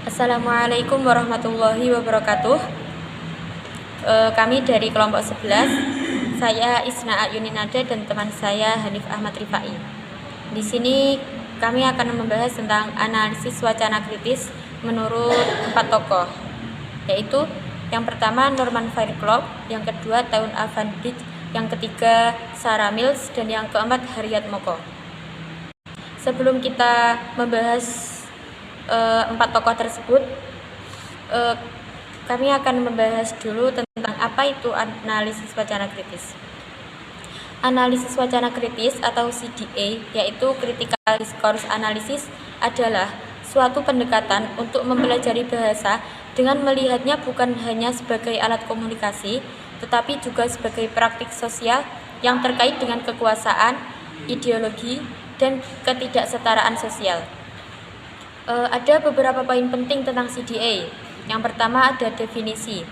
Assalamualaikum warahmatullahi wabarakatuh. Kami dari kelompok 11, saya Isna Ayuninada dan teman saya Hanif Ahmad Rifai. Di sini kami akan membahas tentang analisis wacana kritis menurut 4 tokoh, yaitu yang pertama Norman Fairclough, yang kedua Taun Avandijk, yang ketiga Sarah Mills, dan yang keempat Harriet Moko. Sebelum kita membahas 4 tokoh tersebut, kami akan membahas dulu tentang apa itu analisis wacana kritis. Analisis wacana kritis atau CDA, yaitu Critical Discourse Analysis, adalah suatu pendekatan untuk mempelajari bahasa dengan melihatnya bukan hanya sebagai alat komunikasi, tetapi juga sebagai praktik sosial yang terkait dengan kekuasaan, ideologi, dan ketidaksetaraan sosial. Ada beberapa poin penting tentang CDA. Yang pertama ada definisi.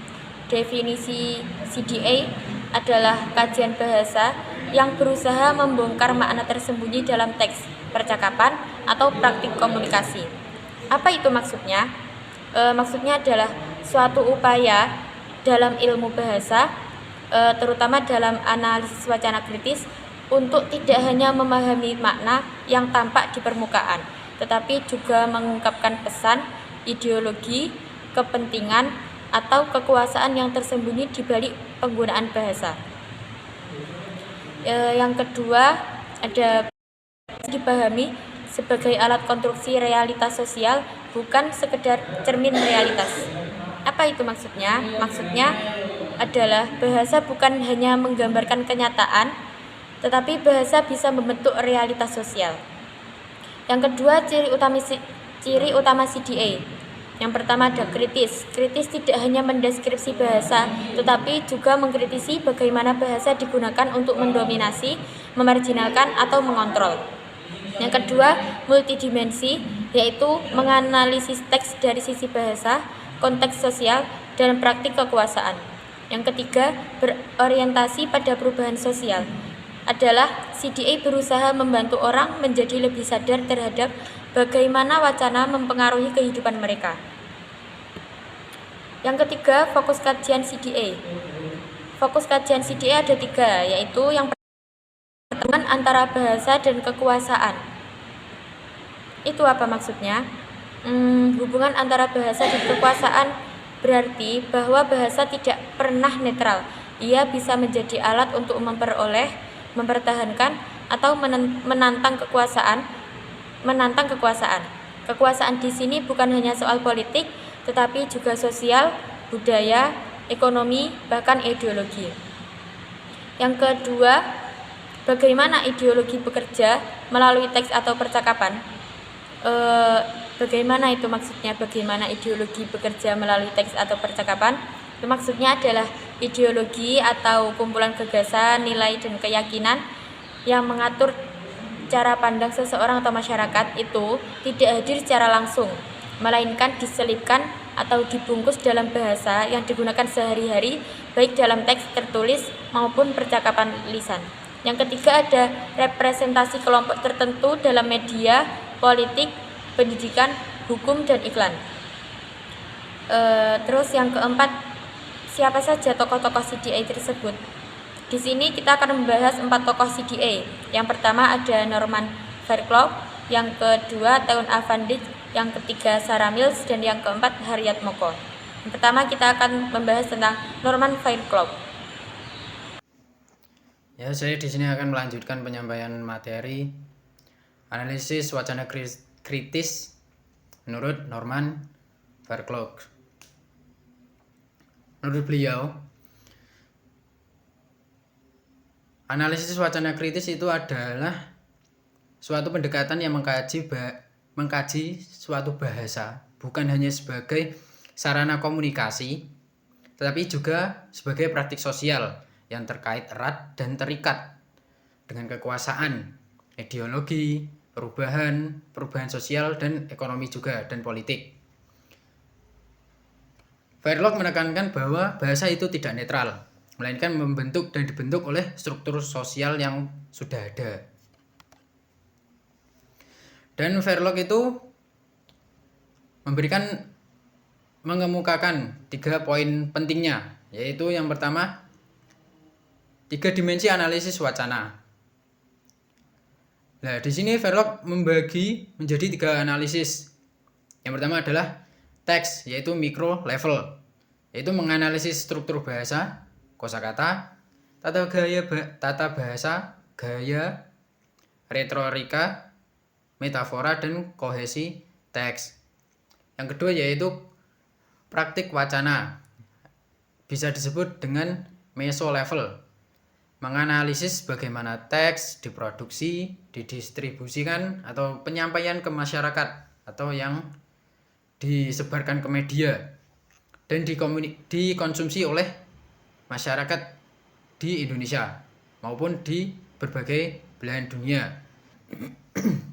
Definisi CDA adalah kajian bahasa yang berusaha membongkar makna tersembunyi dalam teks, percakapan, atau praktik komunikasi. Apa itu maksudnya? Maksudnya adalah suatu upaya dalam ilmu bahasa, terutama dalam analisis wacana kritis, untuk tidak hanya memahami makna yang tampak di permukaan, tetapi juga mengungkapkan pesan, ideologi, kepentingan, atau kekuasaan yang tersembunyi di balik penggunaan bahasa. Yang kedua, ada dipahami sebagai alat konstruksi realitas sosial, bukan sekedar cermin realitas. Apa itu maksudnya? Maksudnya adalah bahasa bukan hanya menggambarkan kenyataan, tetapi bahasa bisa membentuk realitas sosial. Yang kedua, ciri utama CDA. Yang pertama ada kritis. Kritis tidak hanya mendeskripsi bahasa, tetapi juga mengkritisi bagaimana bahasa digunakan untuk mendominasi, memarginalkan, atau mengontrol. Yang kedua, multidimensi, yaitu menganalisis teks dari sisi bahasa, konteks sosial, dan praktik kekuasaan. Yang ketiga, berorientasi pada perubahan sosial, adalah CDA berusaha membantu orang menjadi lebih sadar terhadap bagaimana wacana mempengaruhi kehidupan mereka. Yang ketiga, fokus kajian CDA. Fokus kajian CDA ada 3, yaitu yang pertemuan antara bahasa dan kekuasaan. Itu apa maksudnya? Hubungan antara bahasa dan kekuasaan berarti bahwa bahasa tidak pernah netral. Ia bisa menjadi alat untuk memperoleh, mempertahankan, atau menantang kekuasaan. Kekuasaan di sini bukan hanya soal politik, tetapi juga sosial, budaya, ekonomi, bahkan ideologi. Yang kedua, bagaimana ideologi bekerja melalui teks atau percakapan? Bagaimana itu maksudnya? Bagaimana ideologi bekerja melalui teks atau percakapan? Itu maksudnya adalah ideologi atau kumpulan gagasan, nilai, dan keyakinan yang mengatur cara pandang seseorang atau masyarakat itu tidak hadir secara langsung, melainkan diselipkan atau dibungkus dalam bahasa yang digunakan sehari-hari, baik dalam teks tertulis maupun percakapan lisan. Yang ketiga ada representasi kelompok tertentu dalam media, politik, pendidikan, hukum, dan iklan. Terus yang keempat, siapa saja tokoh-tokoh CDA tersebut? Di sini kita akan membahas 4 tokoh CDA. Yang pertama ada Norman Fairclough, yang kedua Taun Avandijk, yang ketiga Sarah Mills, dan yang keempat Harriet Moko. Yang pertama kita akan membahas tentang Norman Fairclough. Ya, saya di sini akan melanjutkan penyampaian materi analisis wacana kritis menurut Norman Fairclough. Menurut beliau, analisis wacana kritis itu adalah suatu pendekatan yang mengkaji suatu bahasa bukan hanya sebagai sarana komunikasi, tetapi juga sebagai praktik sosial yang terkait erat dan terikat dengan kekuasaan, ideologi, perubahan sosial dan ekonomi juga, dan politik. Fairclough menekankan bahwa bahasa itu tidak netral, melainkan membentuk dan dibentuk oleh struktur sosial yang sudah ada. Dan Fairclough itu memberikan mengemukakan 3 poin pentingnya, yaitu yang pertama 3 dimensi analisis wacana. Nah, di sini Verloc membagi menjadi 3 analisis. Yang pertama adalah teks, yaitu micro level, yaitu menganalisis struktur bahasa, kosakata, tata bahasa, gaya, retorika, metafora, dan kohesi teks. Yang kedua yaitu praktik wacana, bisa disebut dengan meso level, menganalisis bagaimana teks diproduksi, didistribusikan, atau penyampaian ke masyarakat, atau yang disebarkan ke media dan dikonsumsi oleh masyarakat di Indonesia maupun di berbagai belahan dunia.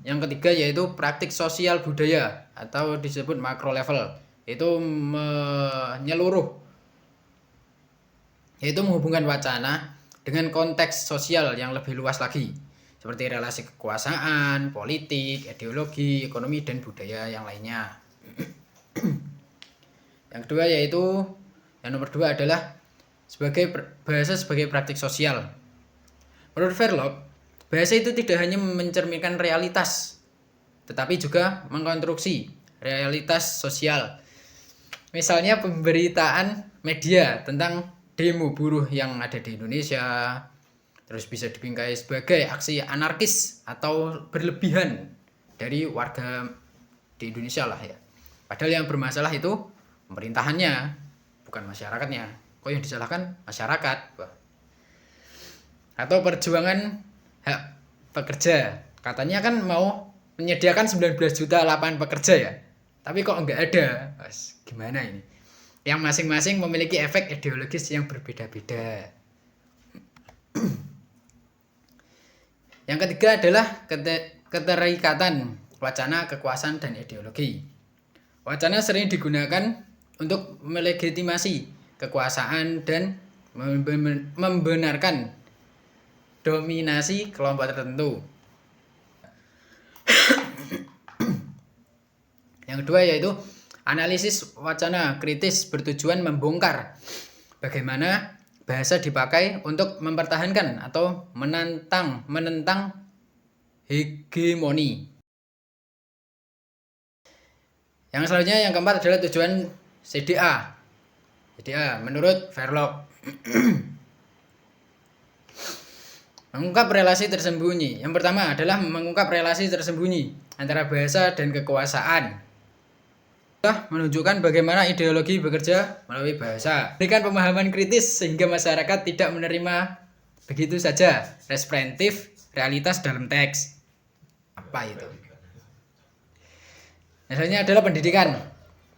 Yang ketiga yaitu praktik sosial budaya atau disebut makro level, yaitu menyeluruh, yaitu menghubungkan wacana dengan konteks sosial yang lebih luas lagi, seperti relasi kekuasaan, politik, ideologi, ekonomi, dan budaya yang lainnya. Yang kedua yaitu, yang nomor 2 adalah bahasa sebagai praktik sosial. Menurut Verloc, bahasa itu tidak hanya mencerminkan realitas, tetapi juga mengkonstruksi realitas sosial. Misalnya pemberitaan media tentang demo buruh yang ada di Indonesia, terus bisa dibingkai sebagai aksi anarkis atau berlebihan dari warga di Indonesia lah ya. Padahal yang bermasalah itu pemerintahannya, bukan masyarakatnya. Kok yang disalahkan masyarakat? Atau perjuangan hak pekerja, katanya kan mau menyediakan 19 juta lapangan pekerja ya, tapi kok enggak ada. Gimana ini? Yang masing-masing memiliki efek ideologis yang berbeda-beda. Yang ketiga adalah keterikatan wacana, kekuasaan, dan ideologi. Wacana sering digunakan untuk melegitimasi kekuasaan dan membenarkan dominasi kelompok tertentu. Yang kedua yaitu analisis wacana kritis bertujuan membongkar bagaimana bahasa dipakai untuk mempertahankan atau menentang hegemoni. Yang selanjutnya yang keempat adalah tujuan CDA. CDA menurut Verloc mengungkap relasi tersembunyi. Yang pertama adalah mengungkap relasi tersembunyi antara bahasa dan kekuasaan. Menunjukkan bagaimana ideologi bekerja melalui bahasa. Berikan pemahaman kritis sehingga masyarakat tidak menerima begitu saja representatif realitas dalam teks. Apa itu? Misalnya adalah pendidikan.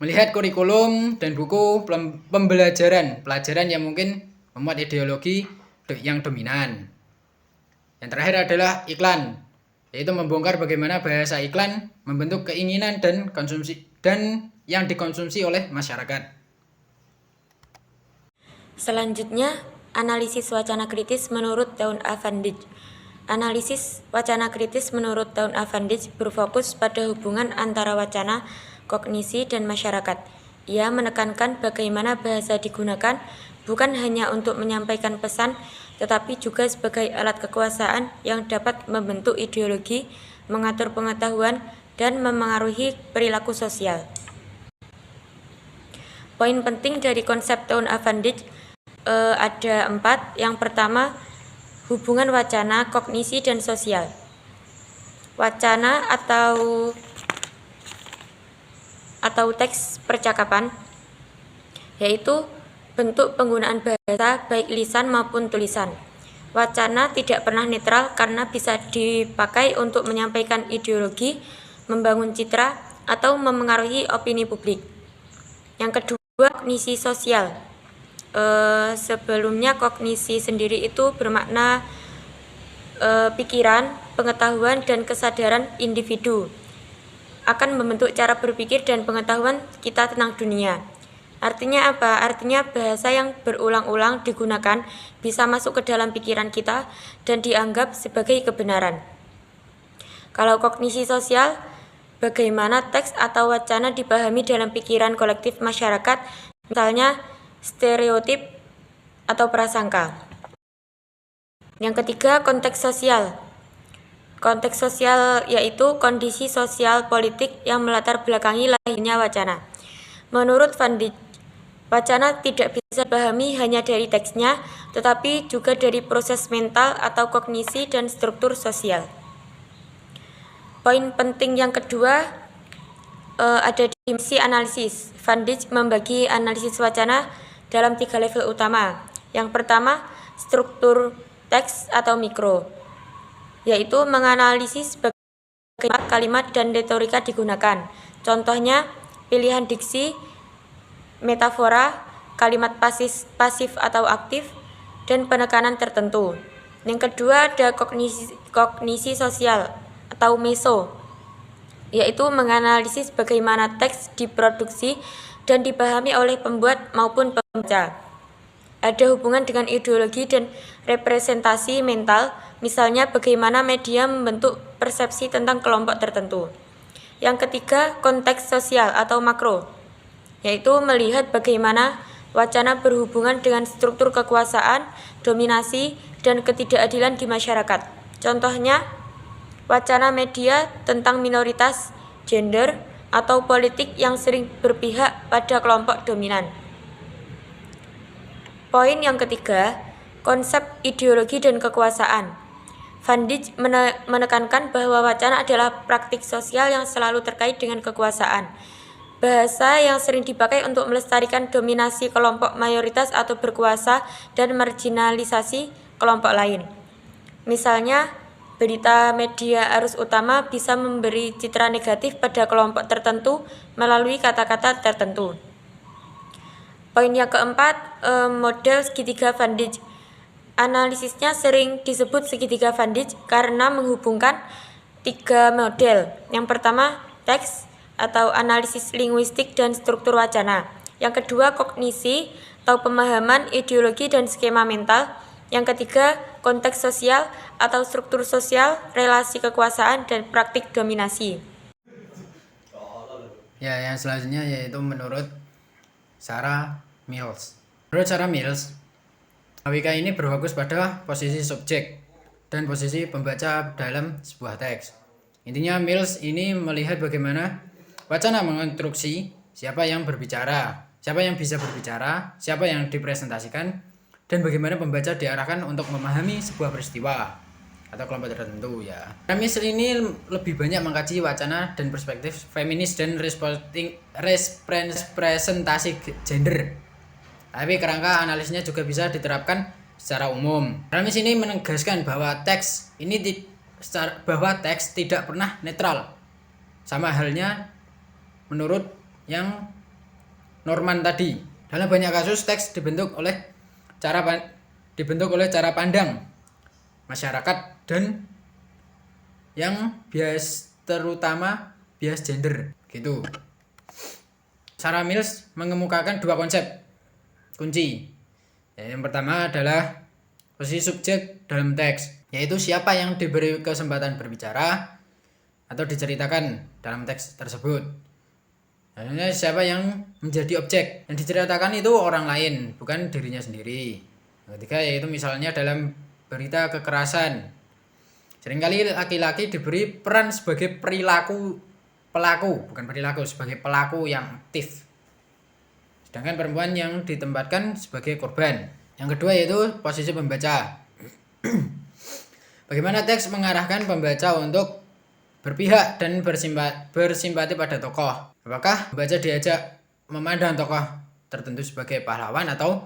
Melihat kurikulum dan buku pelajaran yang mungkin memuat ideologi yang dominan. Yang terakhir adalah iklan, yaitu membongkar bagaimana bahasa iklan membentuk keinginan dan konsumsi dan yang dikonsumsi oleh masyarakat. Selanjutnya, analisis wacana kritis menurut Dawn Avandij. Analisis wacana kritis menurut Dawn Avandij berfokus pada hubungan antara wacana, kognisi, dan masyarakat. Ia menekankan bagaimana bahasa digunakan bukan hanya untuk menyampaikan pesan, tetapi juga sebagai alat kekuasaan yang dapat membentuk ideologi, mengatur pengetahuan, dan memengaruhi perilaku sosial. Poin penting dari konsep Dawn Avandij ada 4. Yang pertama, hubungan wacana, kognisi, dan sosial. Wacana atau teks percakapan, yaitu bentuk penggunaan bahasa baik lisan maupun tulisan. Wacana tidak pernah netral karena bisa dipakai untuk menyampaikan ideologi, membangun citra, atau memengaruhi opini publik. Yang kedua, kognisi sosial. Sebelumnya kognisi sendiri itu bermakna pikiran, pengetahuan, dan kesadaran individu akan membentuk cara berpikir dan pengetahuan kita tentang dunia. Artinya apa? Artinya bahasa yang berulang-ulang digunakan bisa masuk ke dalam pikiran kita dan dianggap sebagai kebenaran. Kalau kognisi sosial bagaimana teks atau wacana dipahami dalam pikiran kolektif masyarakat, misalnya stereotip atau prasangka. Yang ketiga, konteks sosial. Konteks sosial yaitu kondisi sosial politik yang melatar belakangi lahirnya wacana. Menurut Van Dijk, wacana tidak bisa dipahami hanya dari teksnya, tetapi juga dari proses mental atau kognisi dan struktur sosial. Poin penting yang kedua ada dimensi analisis. Van Dijk membagi analisis wacana dalam 3 level utama. Yang pertama, struktur teks atau mikro, yaitu menganalisis bagaimana kalimat dan retorika digunakan. Contohnya, pilihan diksi, metafora, kalimat pasif atau aktif, dan penekanan tertentu. Yang kedua, ada kognisi sosial atau meso, yaitu menganalisis bagaimana teks diproduksi dan dipahami oleh pembuat maupun pembaca. Ada hubungan dengan ideologi dan representasi mental, misalnya bagaimana media membentuk persepsi tentang kelompok tertentu. Yang ketiga, konteks sosial atau makro, yaitu melihat bagaimana wacana berhubungan dengan struktur kekuasaan, dominasi, dan ketidakadilan di masyarakat. Contohnya, wacana media tentang minoritas, gender, atau politik yang sering berpihak pada kelompok dominan. Poin yang ketiga, konsep ideologi dan kekuasaan. Van Dijk menekankan bahwa wacana adalah praktik sosial yang selalu terkait dengan kekuasaan. Bahasa yang sering dipakai untuk melestarikan dominasi kelompok mayoritas atau berkuasa dan marginalisasi kelompok lain. Misalnya, berita media arus utama bisa memberi citra negatif pada kelompok tertentu melalui kata-kata tertentu. Poin yang keempat, model segitiga Van Dijk. Analisisnya sering disebut segitiga Van Dijk karena menghubungkan 3 model. Yang pertama, teks atau analisis linguistik dan struktur wacana. Yang kedua, kognisi atau pemahaman ideologi dan skema mental. Yang ketiga, konteks sosial atau struktur sosial, relasi kekuasaan, dan praktik dominasi. Ya, yang selanjutnya yaitu menurut Sarah Mills. Menurut Sarah Mills, logika ini berfokus pada posisi subjek dan posisi pembaca dalam sebuah teks. Intinya, Mills ini melihat bagaimana wacana mengonstruksi siapa yang berbicara, siapa yang bisa berbicara, siapa yang dipresentasikan, dan bagaimana pembaca diarahkan untuk memahami sebuah peristiwa atau kelompok tertentu ya. Mills ini lebih banyak mengkaji wacana dan perspektif feminis dan representasi gender. Tapi kerangka analisisnya juga bisa diterapkan secara umum. Mills ini menegaskan bahwa teks tidak pernah netral. Sama halnya menurut yang Norman tadi. Dalam banyak kasus teks dibentuk oleh cara pandang masyarakat dan yang terutama bias gender gitu. Sarah Mills mengemukakan 2 konsep kunci. Yang pertama adalah posisi subjek dalam teks, yaitu siapa yang diberi kesempatan berbicara atau diceritakan dalam teks tersebut. Dan siapa yang menjadi objek. Yang diceritakan itu orang lain, bukan dirinya sendiri. Yang ketiga yaitu misalnya dalam berita kekerasan, seringkali laki-laki diberi peran sebagai sebagai pelaku yang aktif, sedangkan perempuan yang ditempatkan sebagai korban. Yang kedua yaitu posisi pembaca. Bagaimana teks mengarahkan pembaca untuk berpihak dan bersimpati pada tokoh. Apakah pembaca diajak memandang tokoh tertentu sebagai pahlawan atau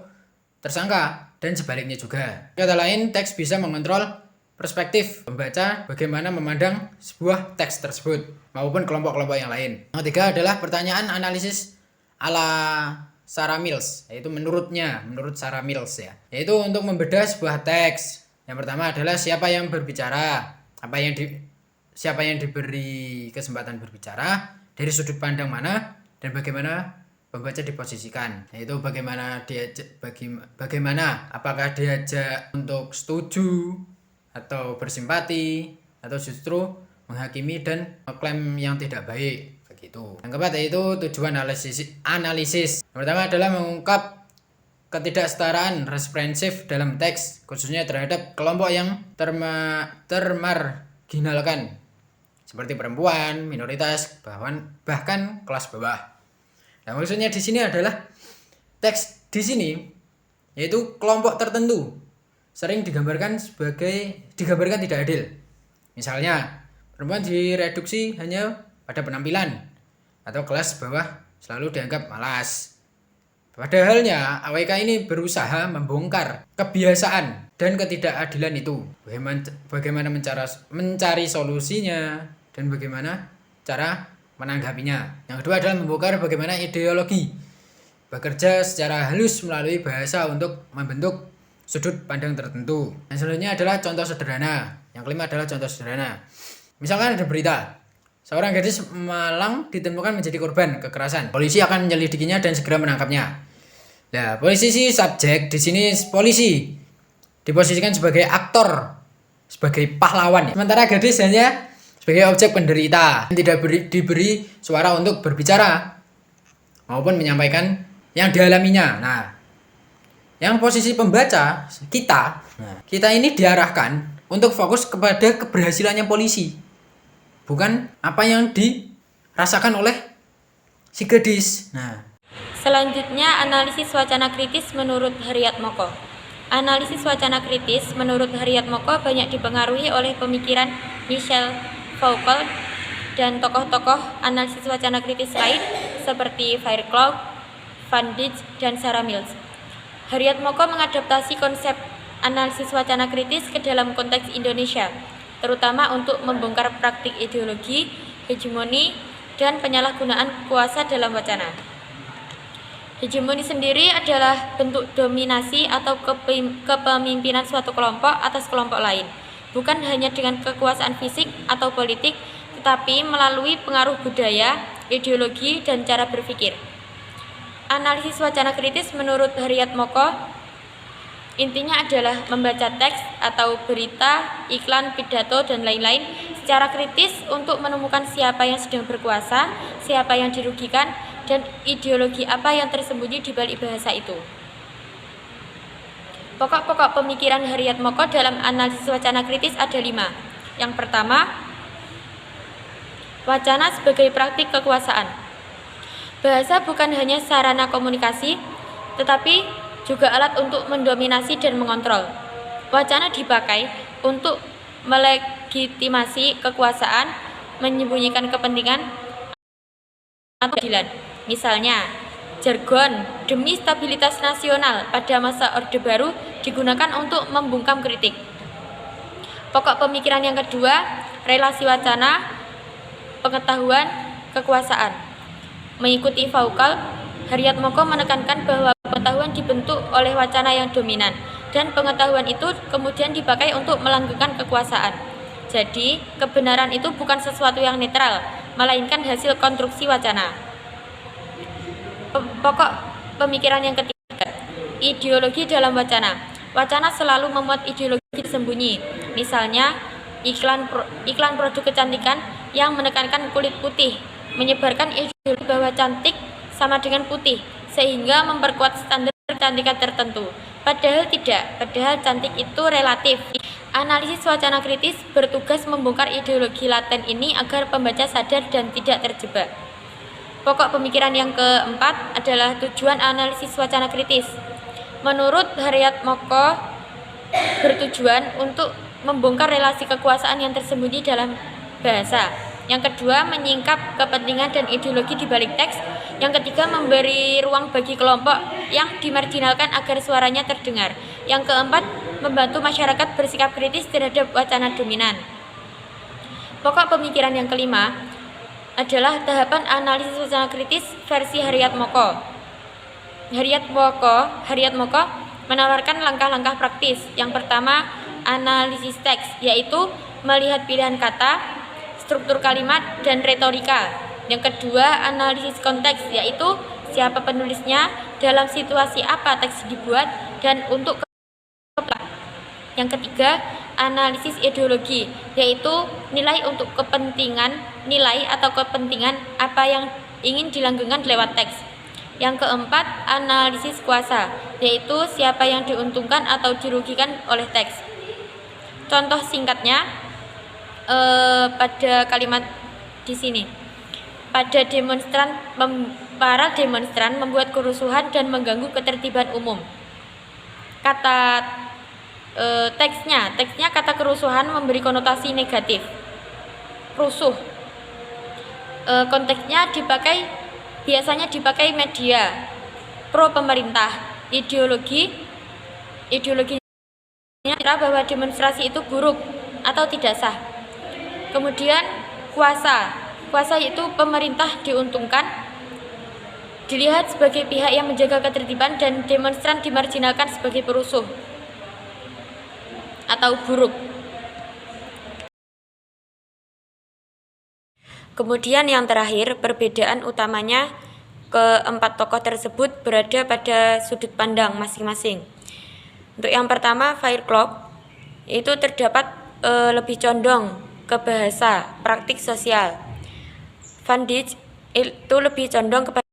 tersangka, dan sebaliknya juga. Kata lain, teks bisa mengontrol perspektif pembaca bagaimana memandang sebuah teks tersebut maupun kelompok-kelompok yang lain. Yang ketiga adalah pertanyaan analisis ala Sarah Mills, yaitu menurut Sarah Mills ya, yaitu untuk membedah sebuah teks. Yang pertama adalah siapa yang berbicara, siapa yang diberi kesempatan berbicara, dari sudut pandang mana, dan bagaimana pembaca diposisikan, yaitu bagaimana apakah diajak untuk setuju atau bersimpati atau justru menghakimi dan mengklaim yang tidak baik begitu. Yang keempat yaitu tujuan analisis. Yang pertama adalah mengungkap ketidaksetaraan responsif dalam teks, khususnya terhadap kelompok yang termarginalkan seperti perempuan, minoritas, bahkan kelas bawah. Nah, maksudnya di sini adalah teks di sini yaitu kelompok tertentu sering digambarkan tidak adil. Misalnya, perempuan direduksi hanya pada penampilan atau kelas bawah selalu dianggap malas. Padahalnya AWK ini berusaha membongkar kebiasaan dan ketidakadilan itu. Bagaimana mencari solusinya dan bagaimana cara menanggapinya. Yang kedua adalah membongkar bagaimana ideologi bekerja secara halus melalui bahasa untuk membentuk sudut pandang tertentu. Yang selanjutnya adalah contoh sederhana. Yang kelima adalah contoh sederhana. Misalkan ada berita, seorang gadis Malang ditemukan menjadi korban kekerasan. Polisi akan menyelidikinya dan segera menangkapnya. Nah, posisi subjek di sini polisi diposisikan sebagai aktor, sebagai pahlawan. Sementara gadis hanya sebagai objek penderita, tidak diberi suara untuk berbicara maupun menyampaikan yang dialaminya. Nah, yang posisi pembaca kita ini diarahkan untuk fokus kepada keberhasilannya polisi, bukan apa yang dirasakan oleh si gadis. Nah, Selanjutnya, analisis wacana kritis menurut Haryatmoko. Analisis wacana kritis menurut Haryatmoko banyak dipengaruhi oleh pemikiran Michel Foucault dan tokoh-tokoh analisis wacana kritis lain seperti Fairclough, Van Dijk, dan Sarah Mills. Haryatmoko mengadaptasi konsep analisis wacana kritis ke dalam konteks Indonesia, terutama untuk membongkar praktik ideologi, hegemoni, dan penyalahgunaan kuasa dalam wacana. Hegemoni sendiri adalah bentuk dominasi atau kepemimpinan suatu kelompok atas kelompok lain, bukan hanya dengan kekuasaan fisik atau politik, tetapi melalui pengaruh budaya, ideologi, dan cara berpikir. Analisis wacana kritis menurut Haryatmoko intinya adalah membaca teks atau berita, iklan, pidato, dan lain-lain secara kritis untuk menemukan siapa yang sedang berkuasa, siapa yang dirugikan, dan ideologi apa yang tersembunyi di balik bahasa itu. Pokok-pokok pemikiran Haryatmoko dalam analisis wacana kritis ada 5. Yang pertama, wacana sebagai praktik kekuasaan. Bahasa bukan hanya sarana komunikasi, tetapi juga alat untuk mendominasi dan mengontrol. Wacana dipakai untuk melegitimasi kekuasaan, menyembunyikan kepentingan atau keadilan. Misalnya, jargon demi stabilitas nasional pada masa Orde Baru digunakan untuk membungkam kritik. Pokok pemikiran yang kedua, relasi wacana, pengetahuan, kekuasaan. Mengikuti Foucault, Haryatmoko menekankan bahwa pengetahuan dibentuk oleh wacana yang dominan, dan pengetahuan itu kemudian dipakai untuk melanggengkan kekuasaan. Jadi, kebenaran itu bukan sesuatu yang netral, melainkan hasil konstruksi wacana. Pokok pemikiran yang ketiga, ideologi dalam wacana. Wacana selalu memuat ideologi tersembunyi. Misalnya, iklan produk kecantikan yang menekankan kulit putih, menyebarkan ideologi bahwa cantik sama dengan putih, sehingga memperkuat standar kecantikan tertentu. Padahal tidak, padahal cantik itu relatif. Analisis wacana kritis bertugas membongkar ideologi laten ini agar pembaca sadar dan tidak terjebak. Pokok pemikiran yang keempat adalah tujuan analisis wacana kritis. Menurut Haryatmoko, bertujuan untuk membongkar relasi kekuasaan yang tersembunyi dalam bahasa. Yang kedua, menyingkap kepentingan dan ideologi di balik teks. Yang ketiga, memberi ruang bagi kelompok yang dimarginalkan agar suaranya terdengar. Yang keempat, membantu masyarakat bersikap kritis terhadap wacana dominan. Pokok pemikiran yang kelima adalah tahapan analisis wacana kritis versi Haryatmoko. Haryatmoko menawarkan langkah-langkah praktis. Yang pertama, analisis teks, yaitu melihat pilihan kata, struktur kalimat, dan retorika. Yang kedua, analisis konteks, yaitu siapa penulisnya, dalam situasi apa teks dibuat, dan untuk Yang ketiga, analisis ideologi, yaitu nilai atau kepentingan apa yang ingin dilanggengkan lewat teks. Yang keempat, analisis kuasa, yaitu siapa yang diuntungkan atau dirugikan oleh teks. Contoh singkatnya pada kalimat di sini. Para demonstran membuat kerusuhan dan mengganggu ketertiban umum. Kata teksnya kata kerusuhan memberi konotasi negatif. Rusuh. Konteksnya biasanya dipakai media pro pemerintah. Ideologinya bahwa demonstrasi itu buruk atau tidak sah. Kemudian kuasa yaitu pemerintah diuntungkan, dilihat sebagai pihak yang menjaga ketertiban, dan demonstran dimarginalkan sebagai perusuh atau buruk. Kemudian yang terakhir, perbedaan utamanya keempat tokoh tersebut berada pada sudut pandang masing-masing. Untuk yang pertama, Fairclough itu terdapat lebih condong ke bahasa praktik sosial. Van Dijk itu lebih condong kepada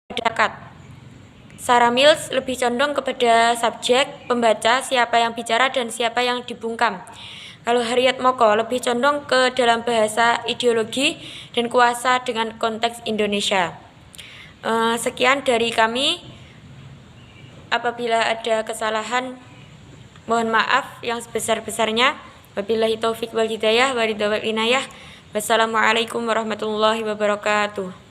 masyarakat. Sarah Mills lebih condong kepada subjek, pembaca, siapa yang bicara dan siapa yang dibungkam. Lalu Harriet Moko lebih condong ke dalam bahasa ideologi dan kuasa dengan konteks Indonesia. Sekian dari kami. Apabila ada kesalahan, mohon maaf yang sebesar-besarnya. Wabillahi taufik wal hidayah wa ridha wal inayah. Wassalamualaikum warahmatullahi wabarakatuh.